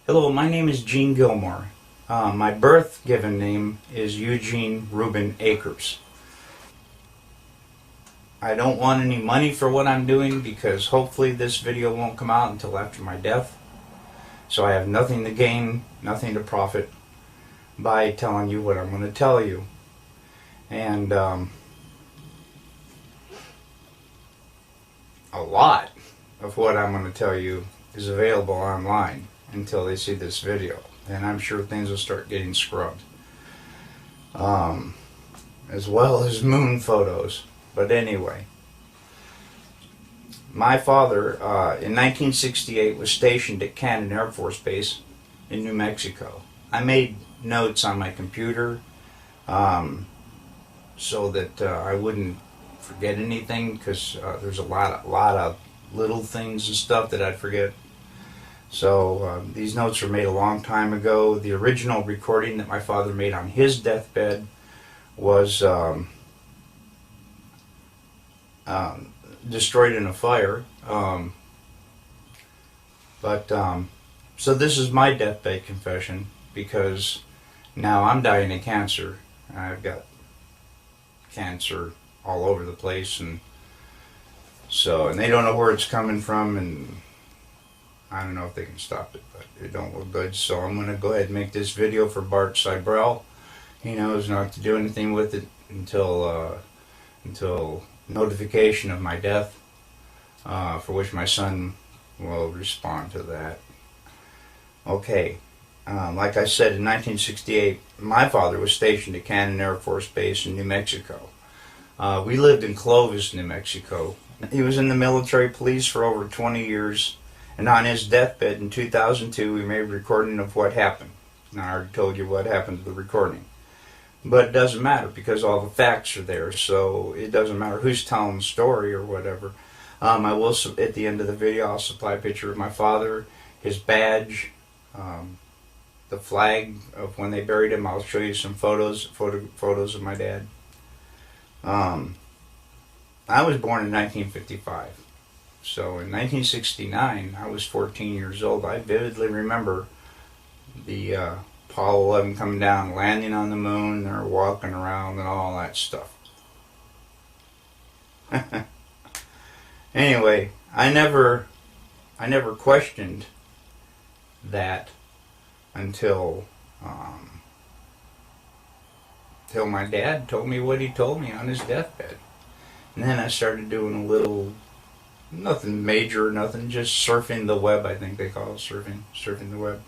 Hello, my name is Gene Gilmore. My birth given name is Eugene Reuben Akers. I don't want any money for what I'm doing because hopefully this video won't come out until after my death. So I have nothing to gain, nothing to profit by telling you what I'm going to tell you. And a lot of what I'm going to tell you is available online until they see this video, and I'm sure things will start getting scrubbed, as well as moon photos. But anyway, my father in 1968 was stationed at Cannon Air Force Base in New Mexico. I made notes on my computer so that I wouldn't forget anything, because there's a lot of little things and stuff that I'd forget. So these notes were made a long time ago. The original recording that my father made on his deathbed was destroyed in a fire. So this is my deathbed confession, because now I'm dying of cancer. I've got cancer all over the place, and they don't know where it's coming from, and I don't know if they can stop it, but it don't look good. So I'm going to go ahead and make this video for Bart Seibel. He knows not to do anything with it until notification of my death, for which my son will respond to that. Okay, like I said, in 1968, my father was stationed at Cannon Air Force Base in New Mexico. We lived in Clovis, New Mexico. He was in the military police for over 20 years, and on his deathbed in 2002, we made a recording of what happened. Now, I already told you what happened to the recording. But it doesn't matter, because all the facts are there, so it doesn't matter who's telling the story or whatever. I will, at the end of the video, I'll supply a picture of my father, his badge, the flag of when they buried him. I'll show you some photos of my dad. I was born in 1955. So in 1969, I was 14 years old. I vividly remember the Apollo 11 coming down, landing on the moon, they're walking around and all that stuff. Anyway, I never questioned that until my dad told me what he told me on his deathbed. And then I started doing a little, nothing major, nothing, just surfing the web, I think they call it, surfing the web.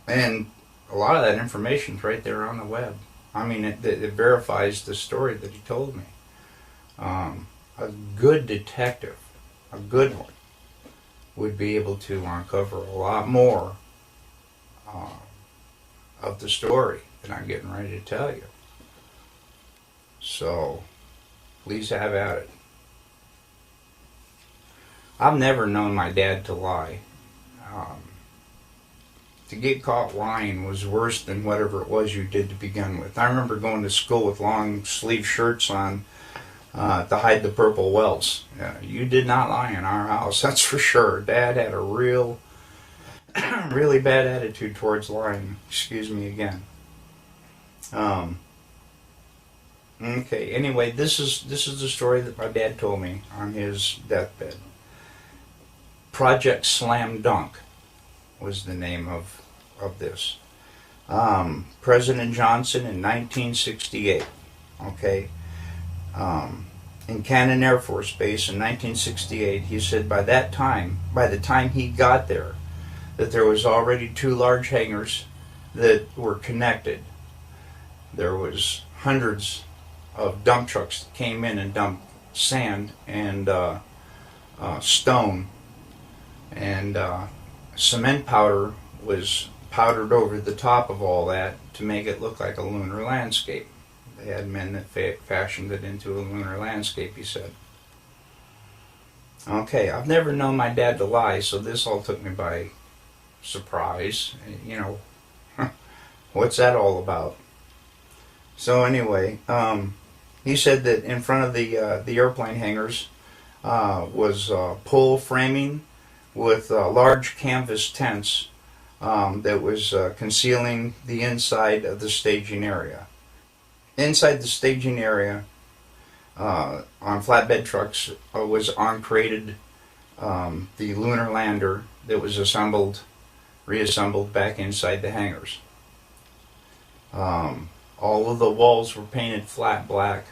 And a lot of that information's right there on the web. I mean, it verifies the story that he told me. A good detective, a good one, would be able to uncover a lot more of the story that I'm getting ready to tell you. So, please have at it. I've never known my dad to lie. To get caught lying was worse than whatever it was you did to begin with. I remember going to school with long sleeve shirts on to hide the purple welts. You did not lie in our house, that's for sure. Dad had a really bad attitude towards lying. Excuse me again. Okay, anyway, this is the story that my dad told me on his deathbed. Project Slam Dunk was the name of this. President Johnson in 1968, okay, in Cannon Air Force Base in 1968, he said by the time he got there, that there was already 2 large hangars that were connected. There was hundreds of dump trucks that came in and dumped sand and stone, and cement powder was powdered over the top of all that to make it look like a lunar landscape. They had men that fashioned it into a lunar landscape, he said. Okay, I've never known my dad to lie, so this all took me by surprise. You know, what's that all about? So anyway, he said that in front of the airplane hangars was pole framing with large canvas tents that was concealing the inside of the staging area. Inside the staging area, on flatbed trucks, was uncrated the lunar lander that was reassembled back inside the hangars. All of the walls were painted flat black,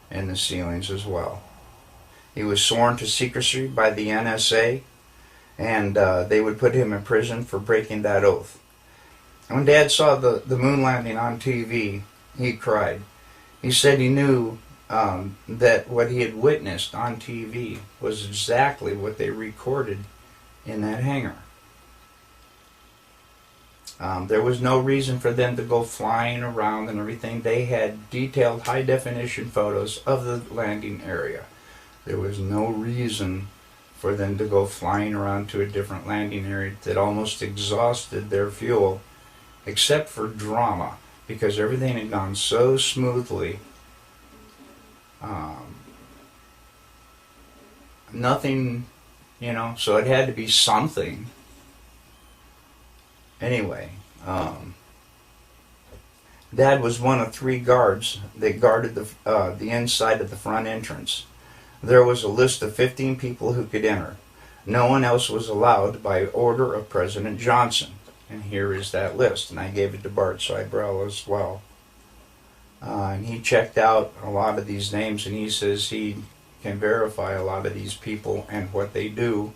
and the ceilings as well. He was sworn to secrecy by the NSA, and they would put him in prison for breaking that oath. When Dad saw the moon landing on TV, he cried. He said he knew that what he had witnessed on TV was exactly what they recorded in that hangar. There was no reason for them to go flying around and everything. They had detailed high-definition photos of the landing area. There was no reason for them to go flying around to a different landing area that almost exhausted their fuel, except for drama, because everything had gone so smoothly. Nothing, so it had to be something. Anyway, Dad was one of 3 guards that guarded the inside of the front entrance. There was a list of 15 people who could enter. No one else was allowed by order of President Johnson. And here is that list. And I gave it to Bart Seibel as well. And he checked out a lot of these names, and he says he can verify a lot of these people and what they do.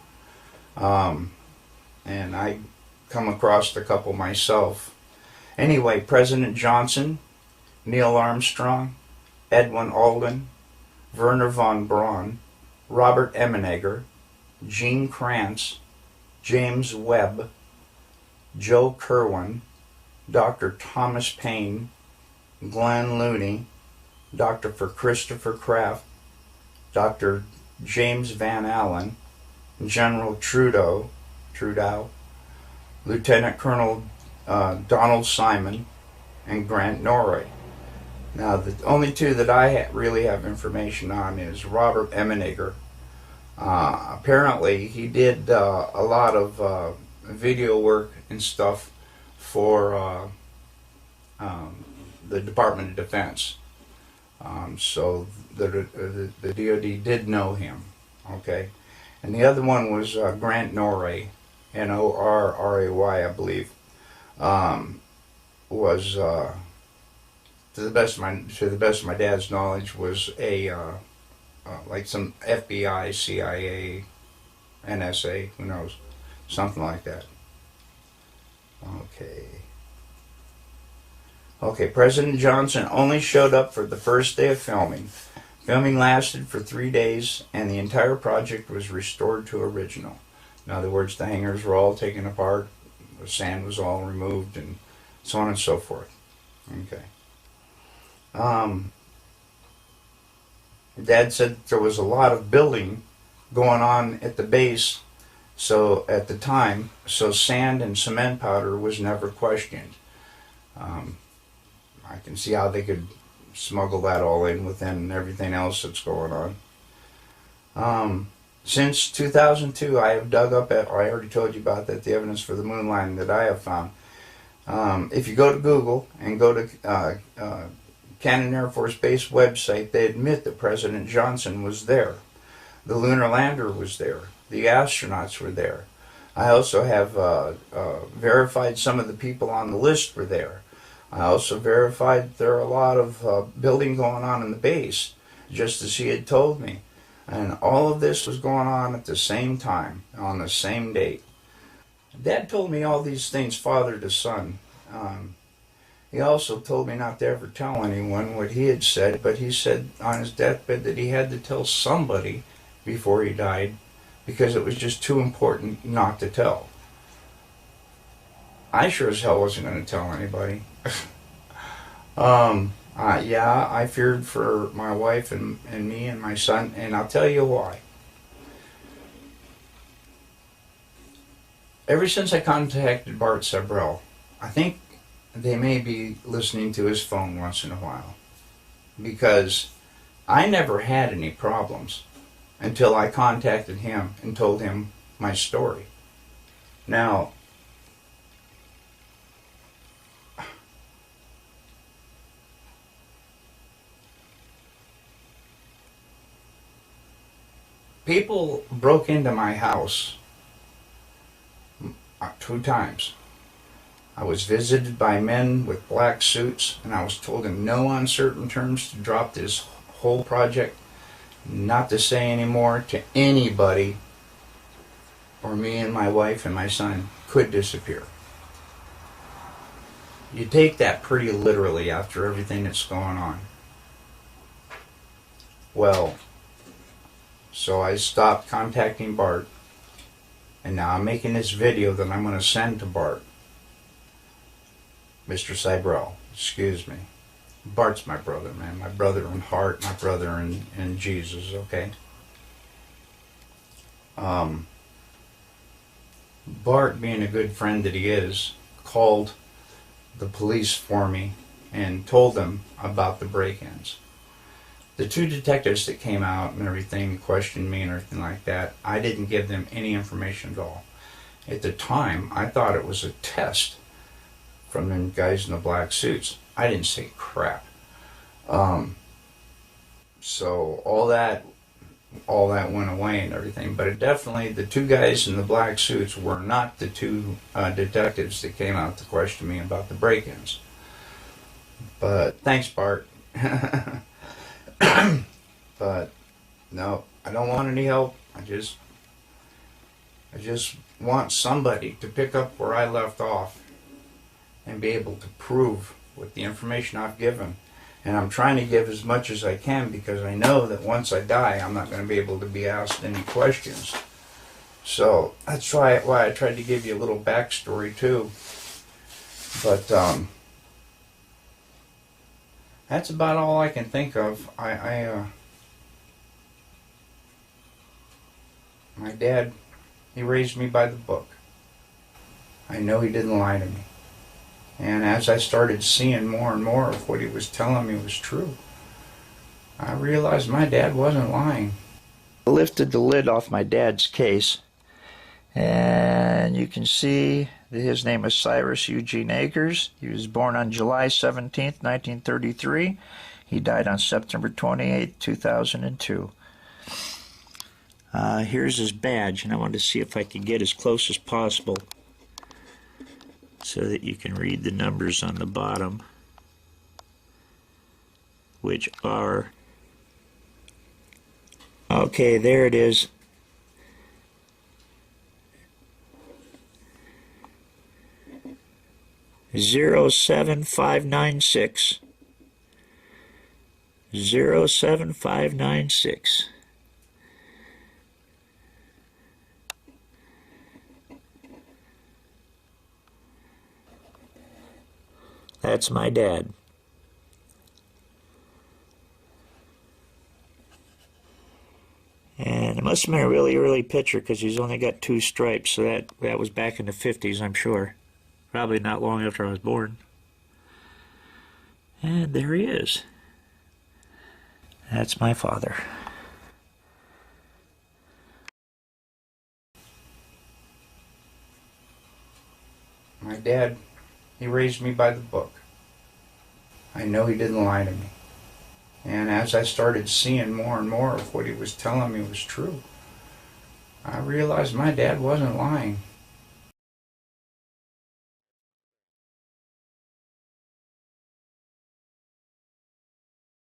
And I come across a couple myself. Anyway, President Johnson, Neil Armstrong, Edwin Aldrin, Werner von Braun, Robert Emenegger, Gene Kranz, James Webb, Joe Kerwin, Dr. Thomas Paine, Glenn Looney, Dr. Christopher Kraft, Dr. James Van Allen, General Trudeau, Lieutenant Colonel Donald Simon, and Grant Norrie. Now, the only 2 that I really have information on is Robert Emenegger. Apparently, he did a lot of video work and stuff for the Department of Defense. So the DoD did know him. Okay, and the other one was Grant Norrie, Norray, I believe. Was to the best of my dad's knowledge, was a like some FBI, CIA, NSA, who knows, something like that. Okay, President Johnson only showed up for the first day of filming. Filming lasted for 3 days, and the entire project was restored to original. In other words, the hangars were all taken apart, the sand was all removed, and so on and so forth. Okay. Dad said there was a lot of building going on at the base, so at the time, so sand and cement powder was never questioned. I can see how they could smuggle that all in within everything else that's going on. Since 2002, I have dug up, I already told you about that, the evidence for the moon landing that I have found. If you go to Google and go to Cannon Air Force Base website, they admit that President Johnson was there. The lunar lander was there. The astronauts were there. I also have verified some of the people on the list were there. I also verified there are a lot of building going on in the base, just as he had told me. And all of this was going on at the same time, on the same date. Dad told me all these things father to son. He also told me not to ever tell anyone what he had said, but he said on his deathbed that he had to tell somebody before he died because it was just too important not to tell. I sure as hell wasn't going to tell anybody. Yeah, I feared for my wife and me and my son, and I'll tell you why. Ever since I contacted Bart Seibel, I think they may be listening to his phone once in a while, because I never had any problems until I contacted him and told him my story. Now, people broke into my house 2 times. I was visited by men with black suits, and I was told in no uncertain terms to drop this whole project, not to say anymore to anybody, or me and my wife and my son could disappear. You take that pretty literally after everything that's going on. Well, so I stopped contacting Bart, and now I'm making this video that I'm going to send to Bart. Mr. Cybrell, excuse me. Bart's my brother, man. My brother in heart, my brother in Jesus, okay? Bart, being a good friend that he is, called the police for me and told them about the break-ins. The 2 detectives that came out and everything questioned me and everything like that, I didn't give them any information at all. At the time, I thought it was a test from them guys in the black suits. I didn't say crap. So all that went away and everything. But it definitely, the 2 guys in the black suits were not the 2 detectives that came out to question me about the break-ins. But thanks, Bart. But no, I don't want any help. I just want somebody to pick up where I left off and be able to prove with the information I've given. And I'm trying to give as much as I can, because I know that once I die, I'm not going to be able to be asked any questions. So that's why I tried to give you a little backstory too. But that's about all I can think of. My dad, he raised me by the book. I know he didn't lie to me. And as I started seeing more and more of what he was telling me was true, I realized my dad wasn't lying. I lifted the lid off my dad's case, and you can see that his name is Cyrus Eugene Akers. He was born on July 17th, 1933. He died on September 28th, 2002. Here's his badge, and I wanted to see if I could get as close as possible so that you can read the numbers on the bottom, which are, okay, there it is. Zero 07596. 07596. That's my dad. And it must have been a really early picture, because he's only got 2 stripes, so that was back in the 50s, I'm sure. Probably not long after I was born. And there he is. That's my father. My dad, he raised me by the book. I know he didn't lie to me. And as I started seeing more and more of what he was telling me was true, I realized my dad wasn't lying.